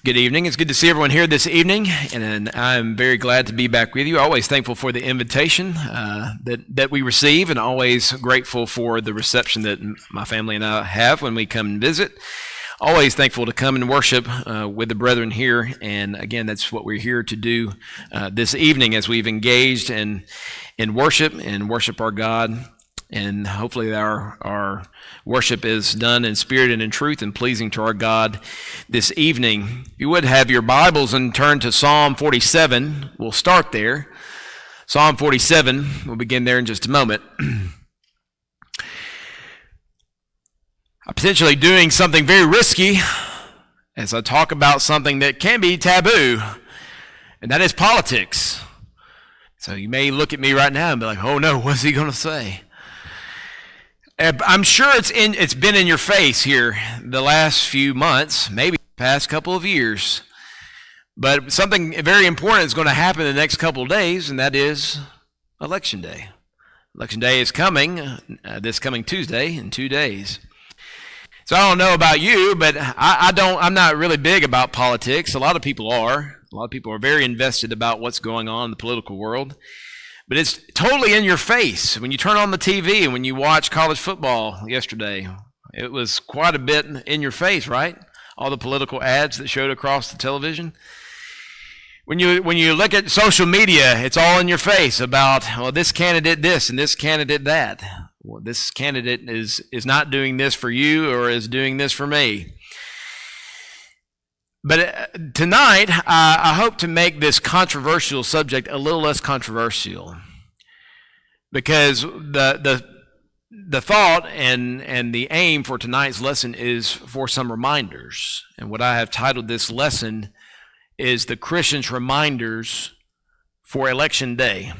Good evening. It's good to see everyone here this evening, and I'm very glad to be back with you. Always thankful for the invitation that we receive, and always grateful for the reception that my family and I have when we come and visit. Always thankful to come and worship with the brethren here, and again, that's what we're here to do this evening as we've engaged in worship and worship our God. And hopefully our worship is done in spirit and in truth and pleasing to our God this evening. If you would have your Bibles and turn to Psalm 47, we'll start there. Psalm 47, we'll begin there in just a moment. I'm potentially doing something very risky as I talk about something that can be taboo, and that is politics. So you may look at me right now and be like, oh no, what's he going to say? I'm sure it's been in your face here the last few months, maybe the past couple of years. But something very important is going to happen in the next couple of days, and that is Election Day. Election Day is coming, this coming Tuesday in 2 days. So I don't know about you, but I'm not really big about politics. A lot of people are. A lot of people are very invested about what's going on in the political world. But it's totally in your face. When you turn on the TV and when you watch college football yesterday, it was quite a bit in your face, right? All the political ads that showed across the television. When you look at social media, it's all in your face about, well, this candidate this and this candidate that. Well, this candidate is not doing this for you or is doing this for me. But tonight, I hope to make this controversial subject a little less controversial, because the thought and the aim for tonight's lesson is for some reminders. And what I have titled this lesson is The Christian's Reminders for Election Day.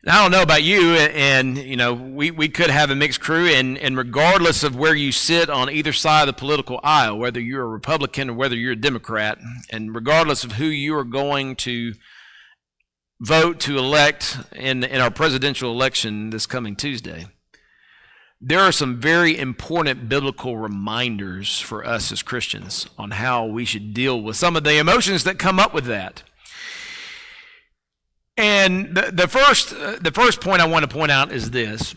Now, I don't know about you, and we could have a mixed crew, and regardless of where you sit on either side of the political aisle, whether you're a Republican or whether you're a Democrat, and regardless of who you are going to vote to elect in our presidential election this coming Tuesday, there are some very important biblical reminders for us as Christians on how we should deal with some of the emotions that come up with that. And the first point I want to point out is this,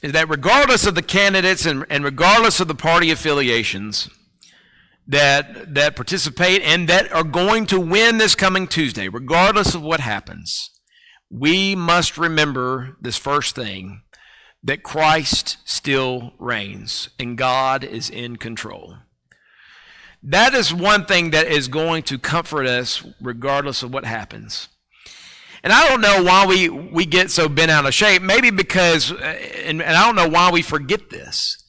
is that regardless of the candidates and regardless of the party affiliations that participate and that are going to win this coming Tuesday, regardless of what happens, we must remember this first thing, that Christ still reigns and God is in control. That is one thing that is going to comfort us regardless of what happens. And I don't know why we get so bent out of shape. Maybe because, and I don't know why we forget this.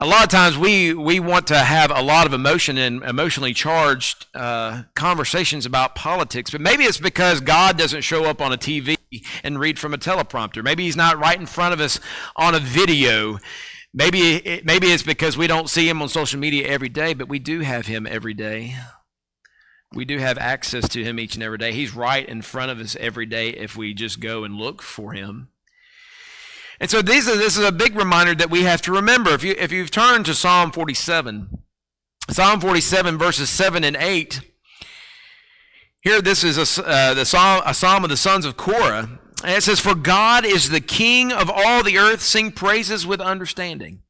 A lot of times we want to have a lot of emotion and emotionally charged conversations about politics, but maybe it's because God doesn't show up on a TV and read from a teleprompter. Maybe he's not right in front of us on a video. Maybe it's because we don't see him on social media every day, but we do have him every day. We do have access to him each and every day. He's right in front of us every day if we just go and look for him. And so this is a big reminder that we have to remember. If you've turned to Psalm 47 verses 7 and 8, here this is a psalm of the sons of Korah. And it says, "For God is the King of all the earth, sing praises with understanding.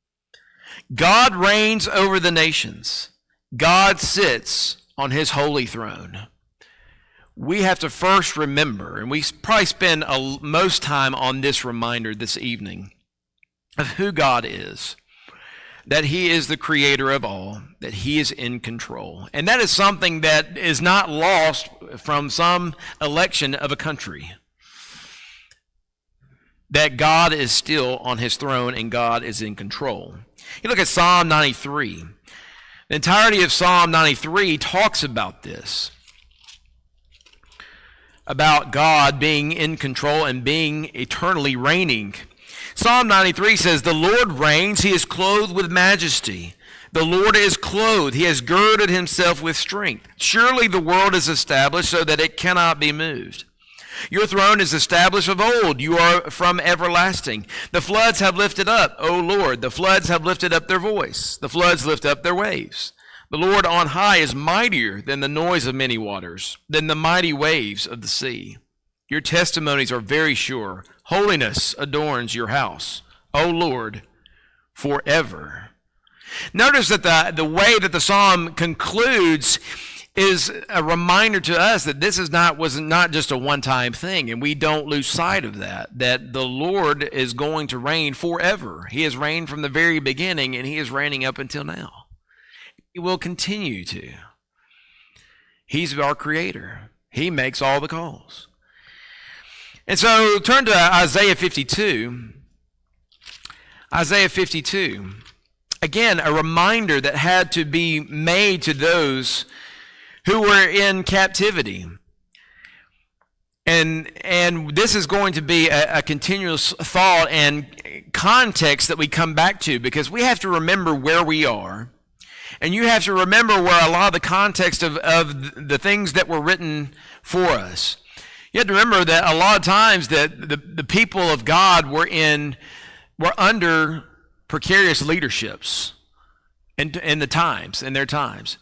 God reigns over the nations. God sits on his holy throne." We have to first remember, and we probably spend most time on this reminder this evening, of who God is, that he is the creator of all, that he is in control. And that is something that is not lost from some election of a country, that God is still on his throne and God is in control. You look at Psalm 93. The entirety of Psalm 93 talks about this, about God being in control and being eternally reigning. Psalm 93 says, "The Lord reigns, he is clothed with majesty. The Lord is clothed, he has girded himself with strength. Surely the world is established so that it cannot be moved. Your throne is established of old. You are from everlasting. The floods have lifted up, O Lord. The floods have lifted up their voice. The floods lift up their waves. The Lord on high is mightier than the noise of many waters, than the mighty waves of the sea. Your testimonies are very sure. Holiness adorns your house, O Lord, forever. Notice that the way that the psalm concludes is a reminder to us that this was not just a one-time thing, and we don't lose sight of that the Lord is going to reign forever. He has reigned from the very beginning, and he is reigning up until now. He will continue to. He's our creator. He makes all the calls. And so turn to Isaiah 52. Isaiah 52. Again, a reminder that had to be made to those who were in captivity. And this is going to be a continuous thought and context that we come back to, because we have to remember where we are. And you have to remember where a lot of the context of the things that were written for us. You have to remember that a lot of times that the people of God were under precarious leaderships in their times.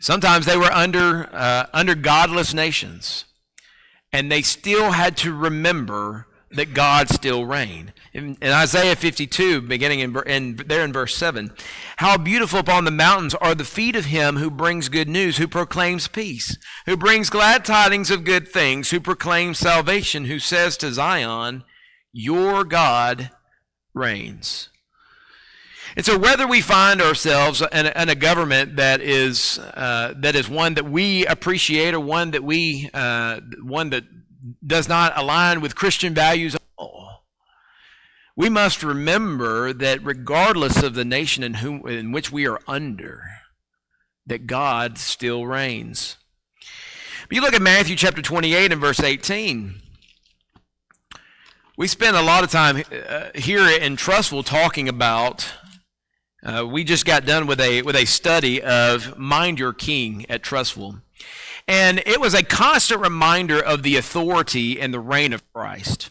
Sometimes they were under godless nations, and they still had to remember that God still reigned. In Isaiah 52, beginning in verse 7, how beautiful upon the mountains are the feet of him who brings good news, who proclaims peace, who brings glad tidings of good things, who proclaims salvation, who says to Zion, your God reigns. And so whether we find ourselves in a government that is one that we appreciate, or one that does not align with Christian values at all, we must remember that regardless of the nation in which we are under, that God still reigns. But you look at Matthew chapter 28 and verse 18. We spend a lot of time here in Trustful talking about. We just got done with a study of Mind Your King at Trustful. And it was a constant reminder of the authority and the reign of Christ.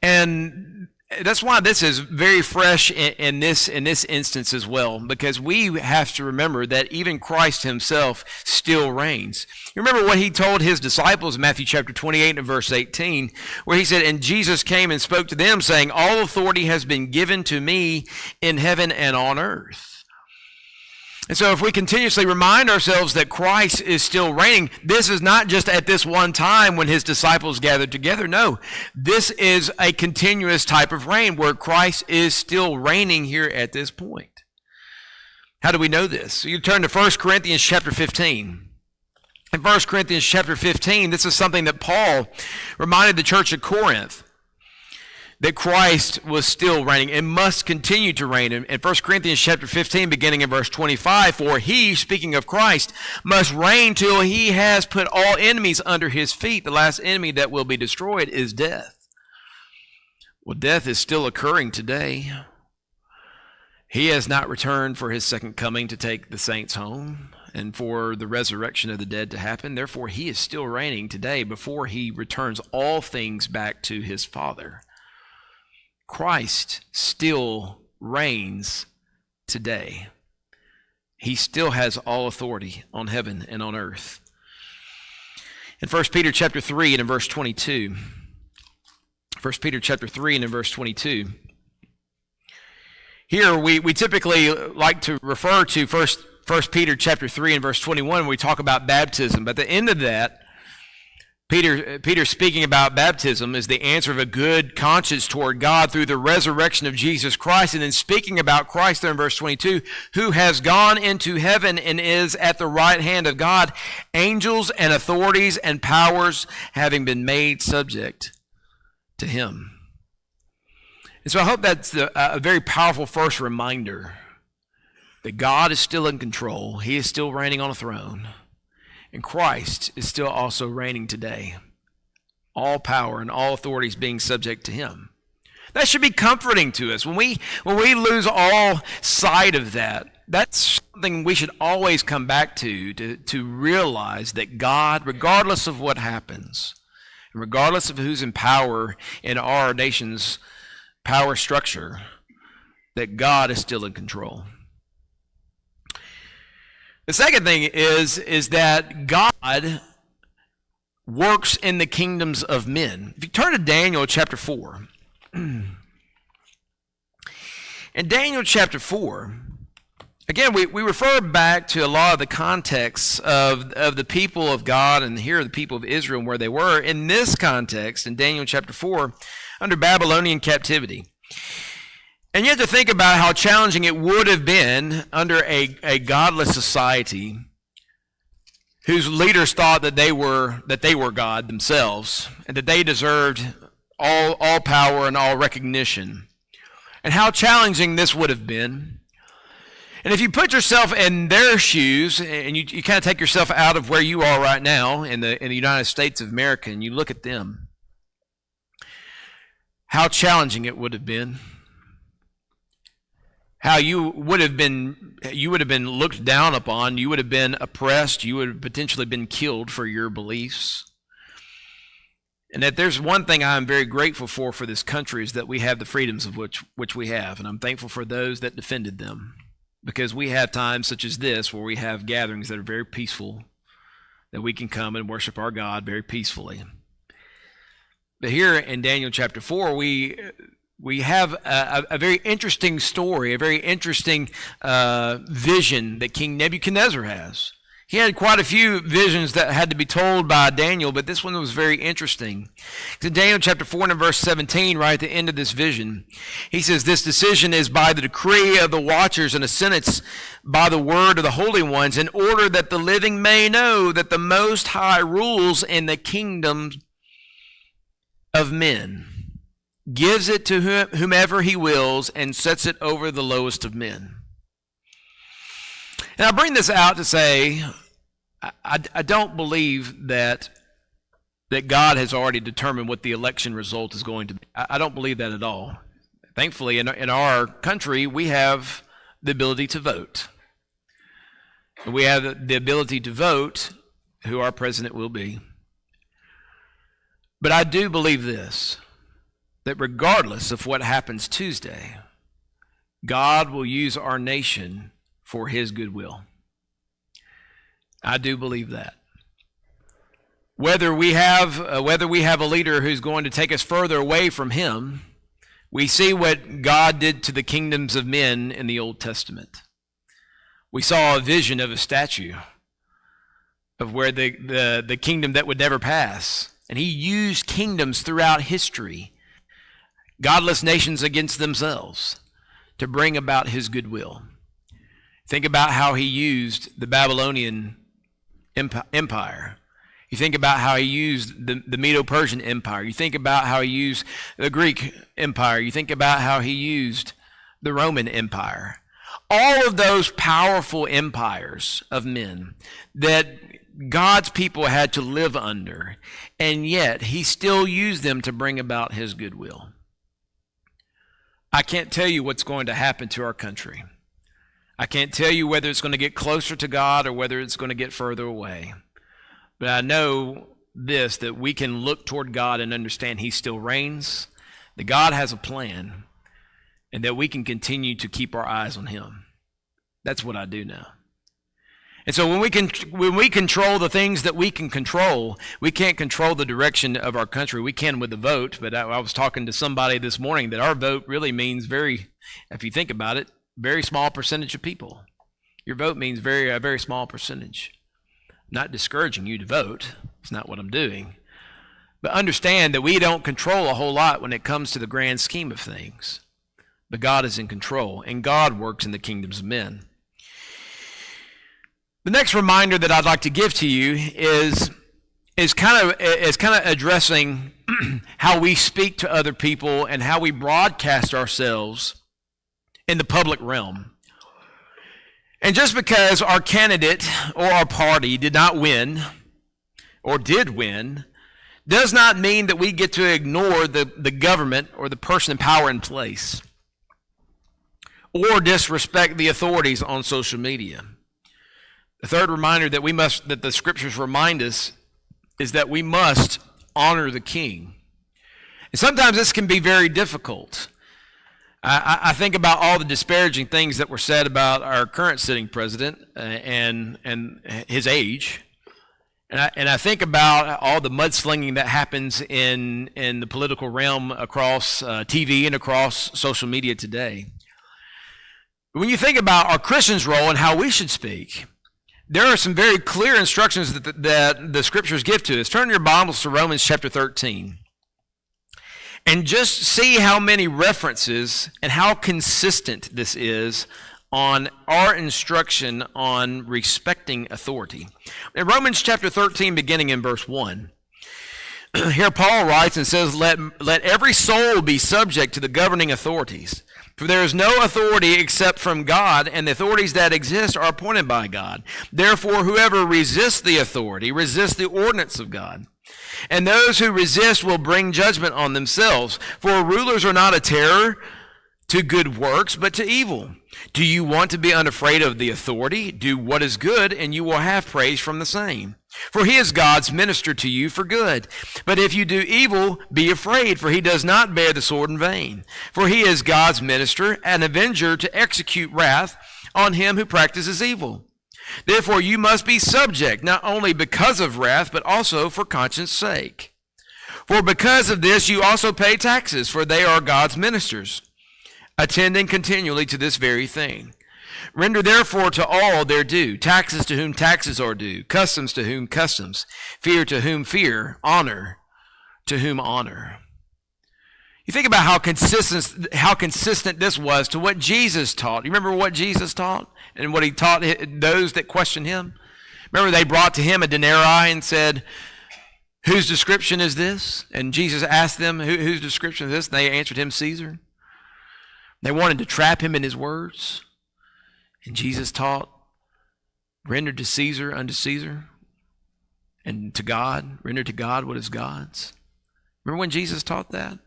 And that's why this is very fresh in this instance as well, because we have to remember that even Christ himself still reigns. You remember what he told his disciples in Matthew chapter 28 and verse 18, where he said, and Jesus came and spoke to them, saying, all authority has been given to me in heaven and on earth. And so if we continuously remind ourselves that Christ is still reigning, this is not just at this one time when his disciples gathered together. No, this is a continuous type of reign where Christ is still reigning here at this point. How do we know this? You turn to 1 Corinthians chapter 15. In 1 Corinthians chapter 15, this is something that Paul reminded the church of Corinth, that Christ was still reigning and must continue to reign. In 1 Corinthians chapter 15, beginning in verse 25, for he, speaking of Christ, must reign till he has put all enemies under his feet. The last enemy that will be destroyed is death. Well, death is still occurring today. He has not returned for his second coming to take the saints home and for the resurrection of the dead to happen. Therefore, he is still reigning today before he returns all things back to his Father. Christ still reigns today. He still has all authority on heaven and on earth. In 1 Peter chapter 3 and in verse 22, 1 Peter chapter 3 and in verse 22, here we typically like to refer to 1 Peter chapter 3 and verse 21 when we talk about baptism. But at the end of that, Peter speaking about baptism is the answer of a good conscience toward God through the resurrection of Jesus Christ. And then speaking about Christ there in verse 22, who has gone into heaven and is at the right hand of God, angels and authorities and powers having been made subject to him. And so I hope that's a very powerful first reminder that God is still in control. He is still reigning on a throne. And Christ is still also reigning today. All power and all authorities being subject to him. That should be comforting to us. When we lose all sight of that, that's something we should always come back to realize that God, regardless of what happens, and regardless of who's in power in our nation's power structure, that God is still in control. The second thing is that God works in the kingdoms of men. If you turn to Daniel chapter 4, in Daniel chapter 4, again, we refer back to a lot of the context of the people of God, and here are the people of Israel and where they were. In this context, in Daniel chapter 4, under Babylonian captivity. And you have to think about how challenging it would have been under a godless society whose leaders thought that they were God themselves, and that they deserved all power and all recognition. And how challenging this would have been. And if you put yourself in their shoes, and you kind of take yourself out of where you are right now in the United States of America, and you look at them, how challenging it would have been. How you would have been looked down upon, you would have been oppressed, you would have potentially been killed for your beliefs. And that there's one thing I'm very grateful for this country, is that we have the freedoms of which we have, and I'm thankful for those that defended them, because we have times such as this where we have gatherings that are very peaceful, that we can come and worship our God very peacefully. But here in Daniel chapter 4, we have a very interesting story, a very interesting vision that King Nebuchadnezzar has. He had quite a few visions that had to be told by Daniel, but this one was very interesting. In Daniel chapter 4 and verse 17, right at the end of this vision, he says, "This decision is by the decree of the watchers and a sentence by the word of the holy ones, in order that the living may know that the Most High rules in the kingdom of men, gives it to whomever he wills, and sets it over the lowest of men." And I bring this out to say, I don't believe that God has already determined what the election result is going to be. I don't believe that at all. Thankfully, in our country, we have the ability to vote. We have the ability to vote who our president will be. But I do believe this, that regardless of what happens Tuesday, God will use our nation for his goodwill. I do believe that. Whether we have a leader who's going to take us further away from him, we see what God did to the kingdoms of men in the Old Testament. We saw a vision of a statue of where the kingdom that would never pass. And he used kingdoms throughout history, godless nations against themselves, to bring about his goodwill. Think about how he used the Babylonian Empire. You think about how he used the Medo-Persian Empire. You think about how he used the Greek Empire. You think about how he used the Roman Empire. All of those powerful empires of men that God's people had to live under, and yet he still used them to bring about his goodwill. I can't tell you what's going to happen to our country. I can't tell you whether it's going to get closer to God or whether it's going to get further away. But I know this, that we can look toward God and understand he still reigns, that God has a plan, and that we can continue to keep our eyes on him. That's what I do now. And so when we control the things that we can control, we can't control the direction of our country. We can with the vote, but I was talking to somebody this morning that our vote really means if you think about it, very small percentage of people. Your vote means a very small percentage. I'm not discouraging you to vote. It's not what I'm doing. But understand that we don't control a whole lot when it comes to the grand scheme of things. But God is in control, and God works in the kingdoms of men. The next reminder that I'd like to give to you is kind of addressing how we speak to other people and how we broadcast ourselves in the public realm. And just because our candidate or our party did not win or did win does not mean that we get to ignore the government or the person in power in place or disrespect the authorities on social media. The third reminder that the scriptures remind us is that we must honor the king. And sometimes this can be very difficult. I think about all the disparaging things that were said about our current sitting president and his age. And I think about all the mudslinging that happens in the political realm across TV and across social media today. When you think about our Christians' role and how we should speak, there are some very clear instructions that the Scriptures give to us. Turn your Bibles to Romans chapter 13. And just see how many references and how consistent this is on our instruction on respecting authority. In Romans chapter 13, beginning in verse 1, here Paul writes and says, let every soul be subject to the governing authorities. For there is no authority except from God, and the authorities that exist are appointed by God. Therefore, whoever resists the authority resists the ordinance of God. And those who resist will bring judgment on themselves. For rulers are not a terror to good works, but to evil. Do you want to be unafraid of the authority? Do what is good, and you will have praise from the same. For he is God's minister to you for good. But if you do evil, be afraid, for he does not bear the sword in vain. For he is God's minister, an avenger to execute wrath on him who practices evil. Therefore you must be subject, not only because of wrath, but also for conscience sake. For because of this you also pay taxes, for they are God's ministers, attending continually to this very thing. Render therefore to all their due, taxes to whom taxes are due, customs to whom customs, fear to whom fear, honor to whom honor. You think about how consistent this was to what Jesus taught. You remember what Jesus taught and what he taught those that questioned him? Remember they brought to him a denarii and said, whose description is this? And Jesus asked them, whose description is this? And they answered him, Caesar. They wanted to trap him in his words. And Jesus taught, render to Caesar unto Caesar, and to God, render to God what is God's. Remember when Jesus taught that?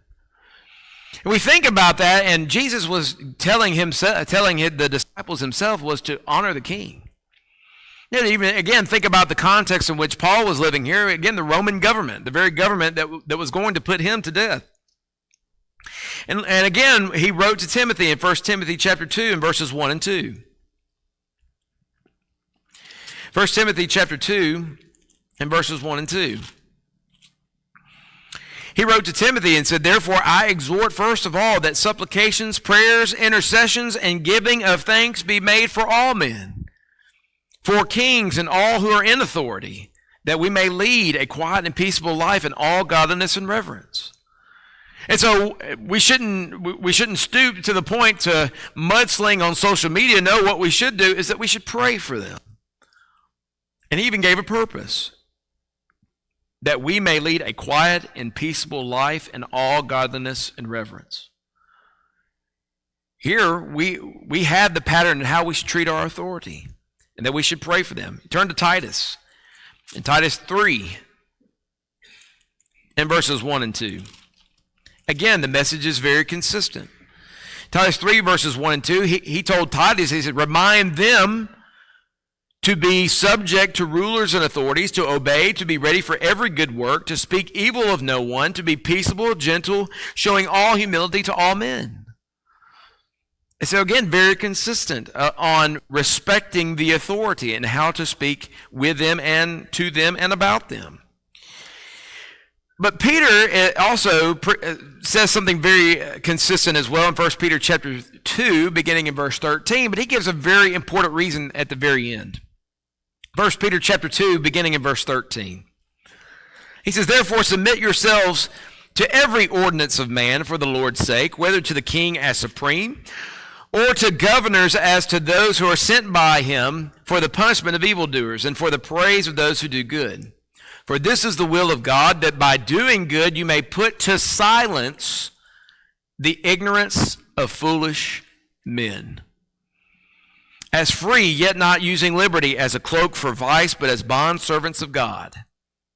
And we think about that, and Jesus was telling the disciples himself was to honor the king. You know, even again, think about the context in which Paul was living here. Again, the Roman government, the very government that was going to put him to death. And again, he wrote to Timothy in 1 Timothy chapter 2 and verses 1 and 2. 1 Timothy chapter 2 and verses 1 and 2. He wrote to Timothy and said, therefore I exhort first of all that supplications, prayers, intercessions, and giving of thanks be made for all men, for kings and all who are in authority, that we may lead a quiet and peaceable life in all godliness and reverence. And so we shouldn't stoop to the point to mudsling on social media. No, what we should do is that we should pray for them. And he even gave a purpose, that we may lead a quiet and peaceable life in all godliness and reverence. Here, we have the pattern in how we should treat our authority, and that we should pray for them. Turn to Titus, in Titus 3, in verses 1 and 2. Again, the message is very consistent. Titus 3, verses 1 and 2, he told Titus, he said, remind them to be subject to rulers and authorities, to obey, to be ready for every good work, to speak evil of no one, to be peaceable, gentle, showing all humility to all men. And so again, very consistent on respecting the authority and how to speak with them and to them and about them. But Peter also says something very consistent as well in 1 Peter chapter 2, beginning in verse 13, but he gives a very important reason at the very end. 1 Peter chapter 2, beginning in verse 13. He says, therefore submit yourselves to every ordinance of man for the Lord's sake, whether to the king as supreme, or to governors as to those who are sent by him for the punishment of evildoers and for the praise of those who do good. For this is the will of God, that by doing good you may put to silence the ignorance of foolish men. As free, yet not using liberty as a cloak for vice, but as bondservants of God.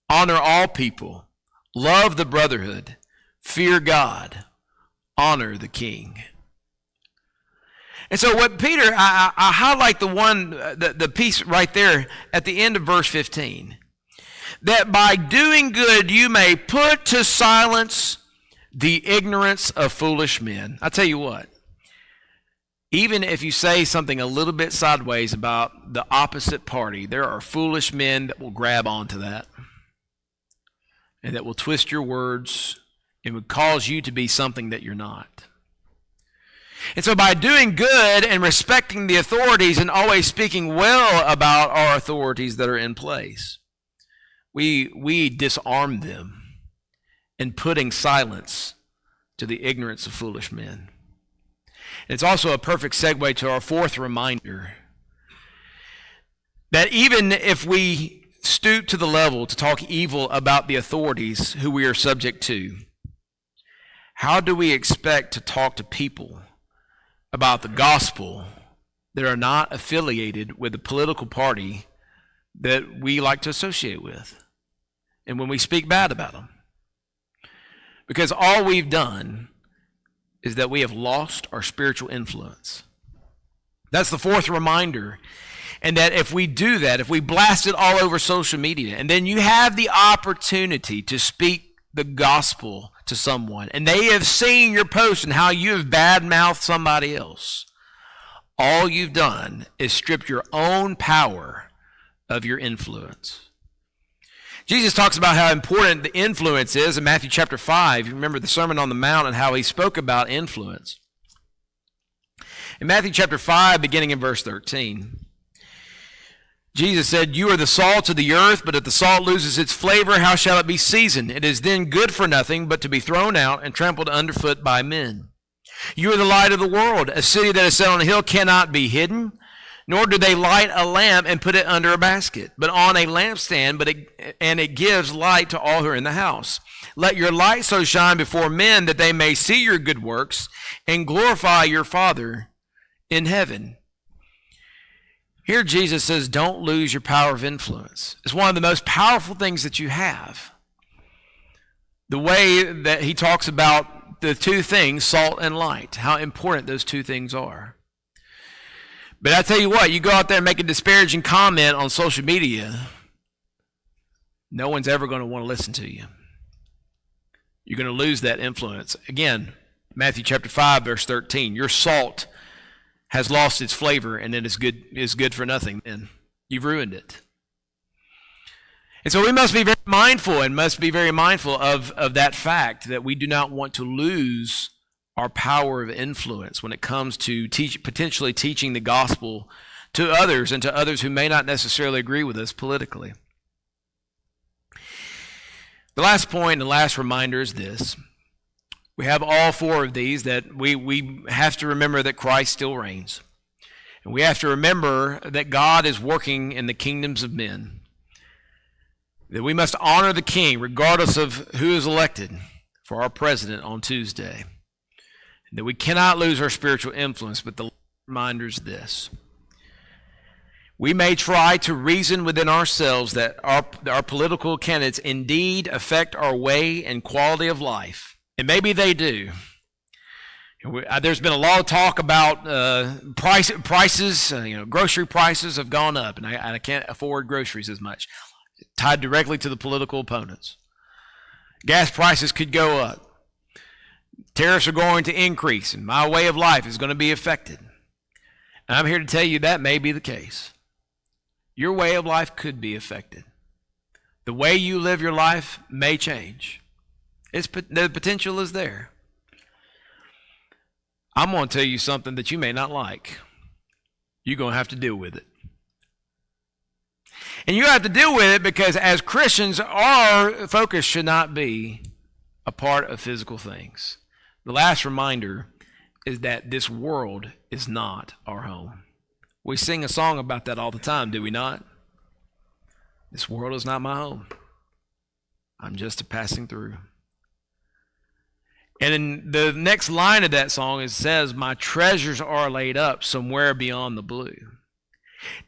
Honor all people, love the brotherhood, fear God, honor the king. And so what Peter, I highlight the piece right there at the end of verse 15. That by doing good you may put to silence the ignorance of foolish men. I tell you what, Even if you say something a little bit sideways about the opposite party, there are foolish men that will grab onto that and that will twist your words and would cause you to be something that you're not. And so by doing good and respecting the authorities and always speaking well about our authorities that are in place, we disarm them in putting silence to the ignorance of foolish men. It's also a perfect segue to our fourth reminder that even if we stoop to the level to talk evil about the authorities who we are subject to, how do we expect to talk to people about the gospel that are not affiliated with the political party that we like to associate with, and when we speak bad about them? Because all we've done is that we have lost our spiritual influence. That's the fourth reminder. And that if we do that, if we blast it all over social media, and then you have the opportunity to speak the gospel to someone, and they have seen your post and how you have bad-mouthed somebody else, all you've done is stripped your own power of your influence. Jesus talks about how important the influence is in Matthew chapter 5. You remember the Sermon on the Mount and how he spoke about influence. In Matthew chapter 5, beginning in verse 13, Jesus said, "You are the salt of the earth, but if the salt loses its flavor, how shall it be seasoned? It is then good for nothing but to be thrown out and trampled underfoot by men. You are the light of the world. A city that is set on a hill cannot be hidden. Nor do they light a lamp and put it under a basket, but on a lampstand, and it gives light to all who are in the house. Let your light so shine before men that they may see your good works and glorify your Father in heaven." Here Jesus says, don't lose your power of influence. It's one of the most powerful things that you have. The way that he talks about the two things, salt and light, how important those two things are. But I tell you what, you go out there and make a disparaging comment on social media, no one's ever going to want to listen to you. You're going to lose that influence. Again, Matthew chapter 5, verse 13, your salt has lost its flavor and it is good for nothing. And you've ruined it. And so we must be very mindful of that fact that we do not want to lose our power of influence when it comes to potentially teaching the gospel to others and to others who may not necessarily agree with us politically. The last point and last reminder is this. We have all four of these, that we have to remember that Christ still reigns. And we have to remember that God is working in the kingdoms of men. That we must honor the king regardless of who is elected for our president on Tuesday. That we cannot lose our spiritual influence, but the reminder is this. We may try to reason within ourselves that our political candidates indeed affect our way and quality of life. And maybe they do. There's been a lot of talk about prices. Grocery prices have gone up, and I can't afford groceries as much. Tied directly to the political opponents. Gas prices could go up. Tariffs are going to increase, and my way of life is going to be affected. And I'm here to tell you that may be the case. Your way of life could be affected. The way you live your life may change. The potential is there. I'm going to tell you something that you may not like. You're going to have to deal with it. And you have to deal with it because as Christians, our focus should not be a part of physical things. The last reminder is that this world is not our home. We sing a song about that all the time, do we not? This world is not my home. I'm just a passing through. And in the next line of that song, it says, my treasures are laid up somewhere beyond the blue.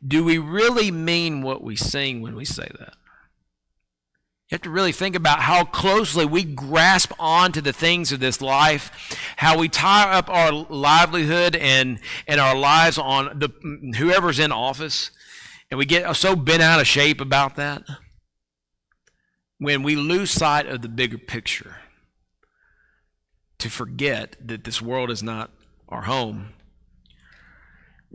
Do we really mean what we sing when we say that? You have to really think about how closely we grasp onto the things of this life, how we tie up our livelihood and our lives on whoever's in office, and we get so bent out of shape about that. When we lose sight of the bigger picture, to forget that this world is not our home,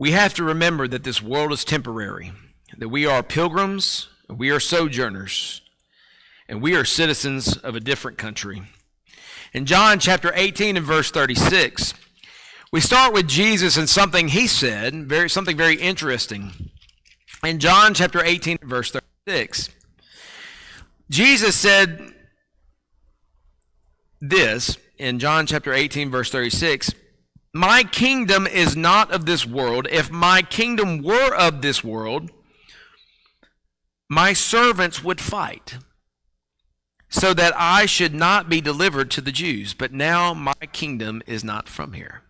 we have to remember that this world is temporary, that we are pilgrims, we are sojourners, and we are citizens of a different country. In John chapter 18 and verse 36, we start with Jesus and something he said, something very interesting. In John chapter 18 verse 36, Jesus said this in John chapter 18 verse 36, "My kingdom is not of this world. If my kingdom were of this world, my servants would fight, so that I should not be delivered to the Jews. But now my kingdom is not from here."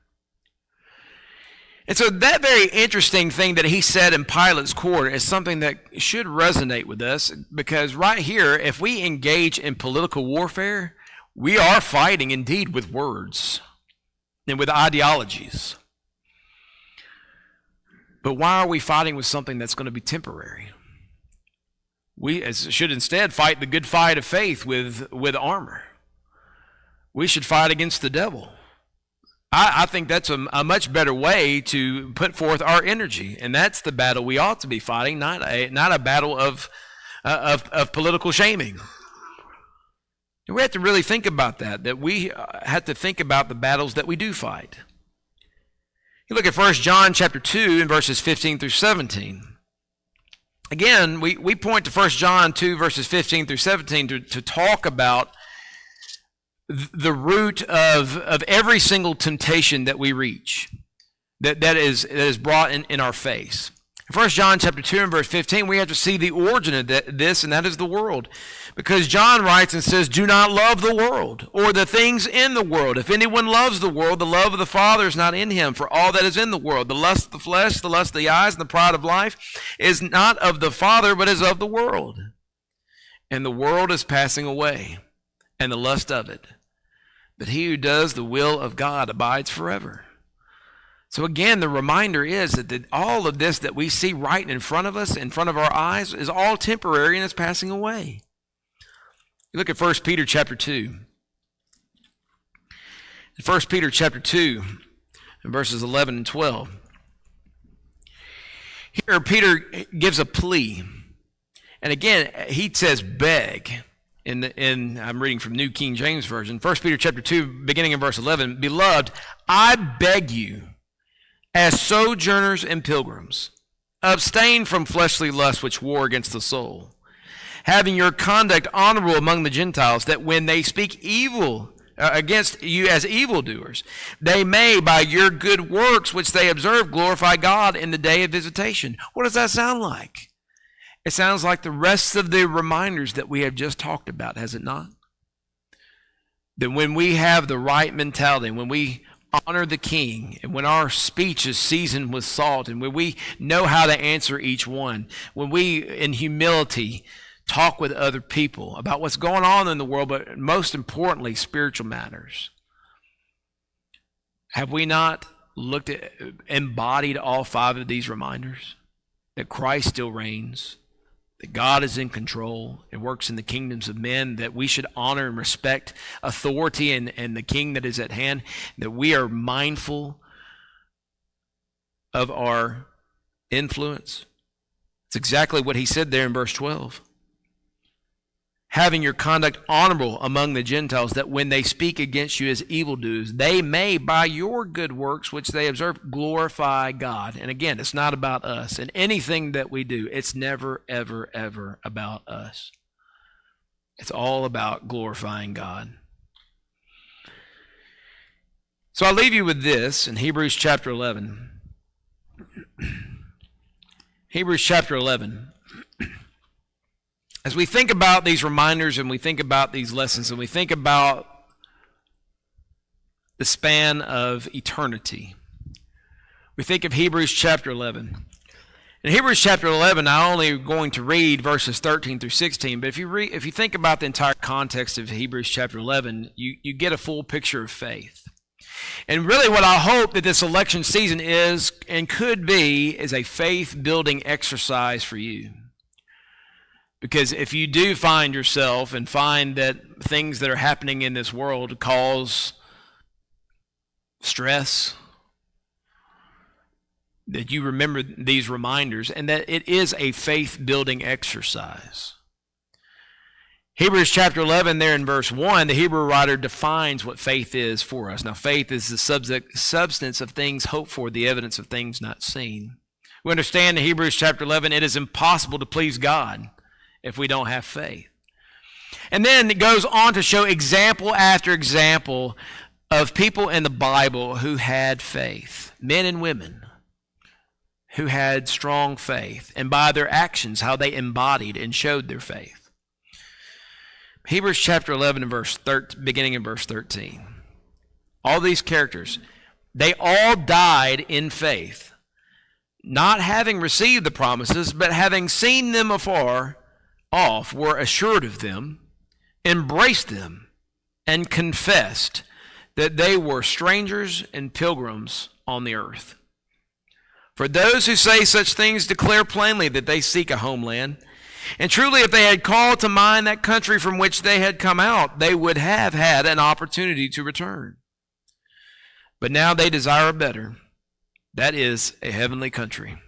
And so that very interesting thing that he said in Pilate's court is something that should resonate with us, because right here, if we engage in political warfare, we are fighting indeed with words and with ideologies. But why are we fighting with something that's going to be temporary? We should instead fight the good fight of faith with armor. We should fight against the devil. I think that's a much better way to put forth our energy, and that's the battle we ought to be fighting, not a battle of political shaming. And we have to really think about that we have to think about the battles that we do fight. You look at 1 John chapter 2 and verses 15 through 17. Again, we point to 1 John 2 verses 15 through 17 to talk about the root of every single temptation that we reach, that is brought in our face. In 1 John chapter 2 and verse 15, we have to see the origin of this, and that is the world. Because John writes and says, "Do not love the world or the things in the world. If anyone loves the world, the love of the Father is not in him. For all that is in the world, the lust of the flesh, the lust of the eyes, and the pride of life, is not of the Father, but is of the world. And the world is passing away, and the lust of it. But he who does the will of God abides forever." So again, the reminder is that all of this that we see right in front of us, in front of our eyes, is all temporary and is passing away. You look at 1 Peter chapter 2. In 1 Peter chapter 2, in verses 11 and 12. Here Peter gives a plea. And again, he says beg. I'm reading from New King James Version. 1 Peter chapter 2, beginning in verse 11. "Beloved, I beg you, as sojourners and pilgrims, abstain from fleshly lusts which war against the soul, having your conduct honorable among the Gentiles, that when they speak evil against you as evildoers, they may, by your good works which they observe, glorify God in the day of visitation." What does that sound like? It sounds like the rest of the reminders that we have just talked about, has it not? That when we have the right mentality, when we honor the King, and when our speech is seasoned with salt, and when we know how to answer each one, when we, in humility, talk with other people about what's going on in the world, but most importantly, spiritual matters. Have we not embodied all 5 of these reminders? That Christ still reigns, that God is in control and works in the kingdoms of men, that we should honor and respect authority and the king that is at hand, that we are mindful of our influence. It's exactly what he said there in verse 12. "Having your conduct honorable among the Gentiles, that when they speak against you as evildoers, they may, by your good works which they observe, glorify God." And again, it's not about us. And anything that we do, it's never, ever, ever about us. It's all about glorifying God. So I'll leave you with this in Hebrews chapter 11. Hebrews chapter 11. As we think about these reminders and we think about these lessons and we think about the span of eternity, we think of Hebrews chapter 11. In Hebrews chapter 11, I'm only going to read verses 13 through 16, but if you think about the entire context of Hebrews chapter 11, you get a full picture of faith. And really what I hope that this election season is and could be is a faith-building exercise for you. Because if you do find yourself and find that things that are happening in this world cause stress, that you remember these reminders and that it is a faith-building exercise. Hebrews chapter 11, there in verse 1, the Hebrew writer defines what faith is for us. Now, faith is the substance of things hoped for, the evidence of things not seen. We understand in Hebrews chapter 11, it is impossible to please God if we don't have faith. And then it goes on to show example after example of people in the Bible who had faith, men and women who had strong faith, and by their actions, how they embodied and showed their faith. Hebrews chapter 11, beginning in verse 13. All these characters, they all died in faith, not having received the promises, but having seen them afar off, were assured of them, embraced them, and confessed that they were strangers and pilgrims on the earth. For those who say such things declare plainly that they seek a homeland. And truly, if they had called to mind that country from which they had come out, they would have had an opportunity to return. But now they desire a better, that is, a heavenly country.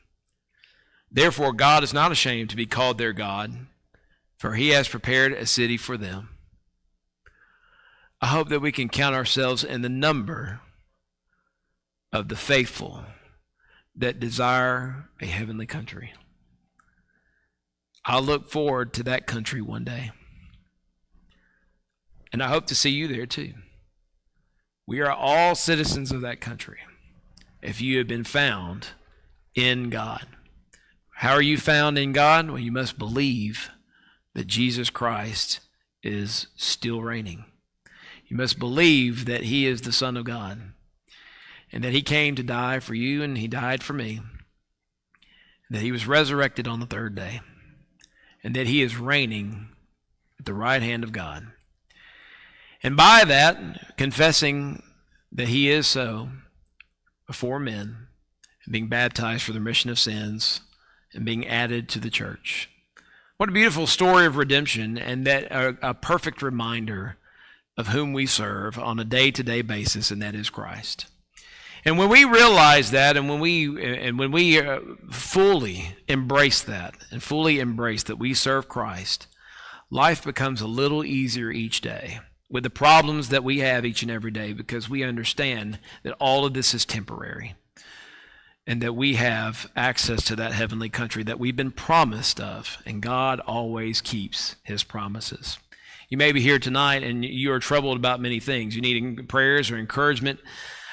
Therefore, God is not ashamed to be called their God, for he has prepared a city for them. I hope that we can count ourselves in the number of the faithful that desire a heavenly country. I'll look forward to that country one day. And I hope to see you there too. We are all citizens of that country if you have been found in God. How are you found in God? Well, you must believe that Jesus Christ is still reigning. You must believe that he is the Son of God and that he came to die for you and he died for me, that he was resurrected on the third day, and that he is reigning at the right hand of God. And by that, confessing that he is so before men, being baptized for the remission of sins, and being added to the church. What a beautiful story of redemption, and that a perfect reminder of whom we serve on a day-to-day basis, and that is Christ. And when we realize that, and when we fully embrace that, and fully embrace that we serve Christ, life becomes a little easier each day with the problems that we have each and every day, because we understand that all of this is temporary and that we have access to that heavenly country that we've been promised of, and God always keeps his promises. You may be here tonight and you are troubled about many things. You need prayers or encouragement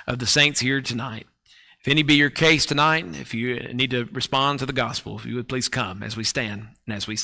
of the saints here tonight. If any be your case tonight, if you need to respond to the gospel, if you would please come as we stand and as we sing.